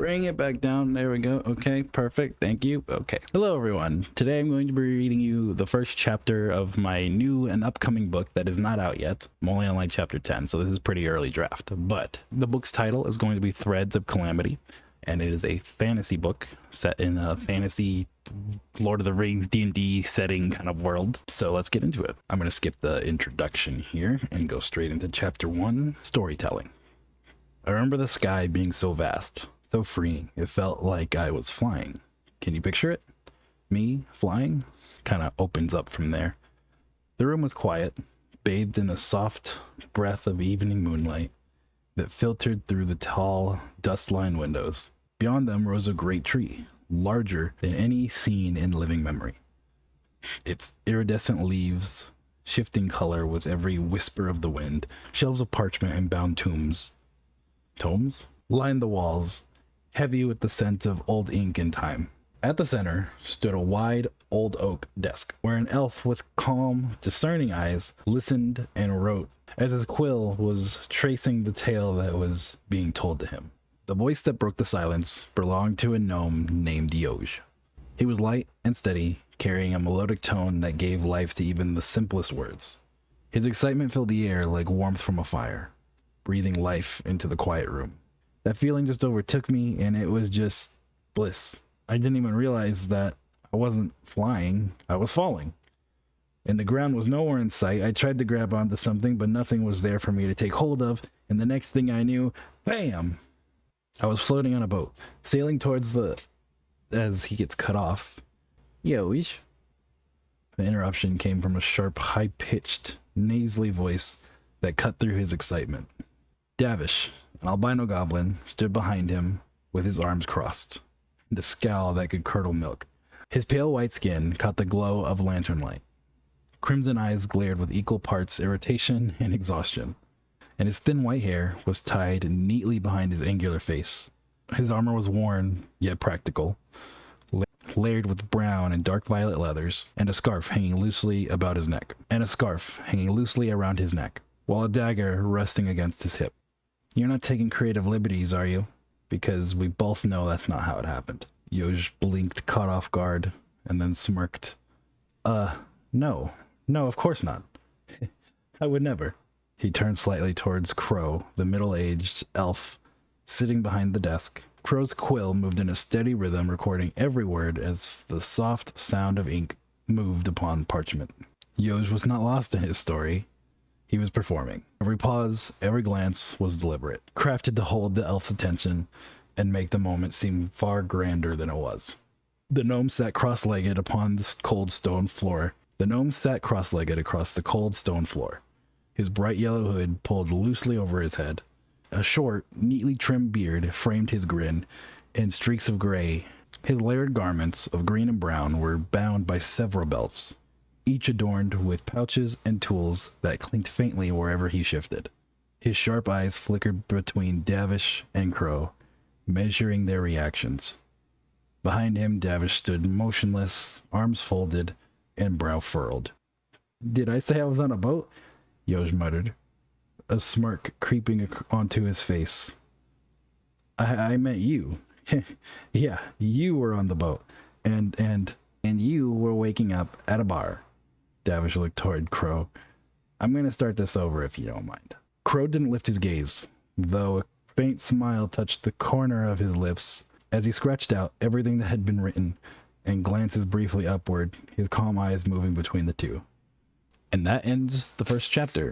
Bring it back down. There we go. Okay, perfect. Thank you. Okay. Hello, everyone. Today I'm going to be reading you the first chapter of my new and upcoming book that is not out yet. I'm only on like chapter 10, so this is pretty early draft. But the book's title is going to be Threads of Calamity, and it is a fantasy book set in a fantasy Lord of the Rings D&D setting kind of world. So let's get into it. I'm going to skip the introduction here and go straight into chapter 1, storytelling. I remember the sky being so vast, so freeing. It felt like I was flying. Can you picture it? Me flying? Kind of opens up from there. The room was quiet, bathed in a soft breath of evening moonlight that filtered through the tall, dust-lined windows. Beyond them rose a great tree, larger than any seen in living memory. Its iridescent leaves, shifting color with every whisper of the wind, shelves of parchment and bound tomes lined the walls, heavy with the scent of old ink and time. At the center stood a wide old oak desk, where an elf with calm, discerning eyes listened and wrote as his quill was tracing the tale that was being told to him. The voice that broke the silence belonged to a gnome named Yoj. He was light and steady, carrying a melodic tone that gave life to even the simplest words. His excitement filled the air like warmth from a fire, breathing life into the quiet room. That feeling just overtook me, and it was just bliss. I didn't even realize that I wasn't flying, I was falling. And the ground was nowhere in sight. I tried to grab onto something, but nothing was there for me to take hold of, and the next thing I knew, bam! I was floating on a boat, sailing towards as he gets cut off. Yoish. The interruption came from a sharp, high-pitched, nasally voice that cut through his excitement. Davish, an albino goblin, stood behind him with his arms crossed, and a scowl that could curdle milk. His pale white skin caught the glow of lantern light. Crimson eyes glared with equal parts irritation and exhaustion, and his thin white hair was tied neatly behind his angular face. His armor was worn, yet practical, layered with brown and dark violet leathers, and a scarf hanging loosely around his neck, while a dagger resting against his hip. You're not taking creative liberties, are you? Because we both know that's not how it happened. Yoj blinked, caught off guard, and then smirked. No, of course not. I would never. He turned slightly towards Crow, the middle-aged elf, sitting behind the desk. Crow's quill moved in a steady rhythm, recording every word as the soft sound of ink moved upon parchment. Yoj was not lost in his story. He was performing. Every pause, every glance was deliberate, crafted to hold the elf's attention and make the moment seem far grander than it was. The gnome sat cross-legged upon the cold stone floor. Across the cold stone floor. His bright yellow hood pulled loosely over his head. A short, neatly trimmed beard framed his grin in streaks of gray. His layered garments of green and brown were bound by several belts, each adorned with pouches and tools that clinked faintly wherever he shifted. His sharp eyes flickered between Davish and Crow, measuring their reactions. Behind him, Davish stood motionless, arms folded, and brow furrowed. "Did I say I was on a boat?" Yoj muttered, a smirk creeping onto his face. I meant you. Yeah, you were on the boat, and you were waking up at a bar. Davish looked toward Crow. "I'm going to start this over if you don't mind." Crow didn't lift his gaze, though a faint smile touched the corner of his lips as he scratched out everything that had been written and glances briefly upward, his calm eyes moving between the two. And that ends the first chapter.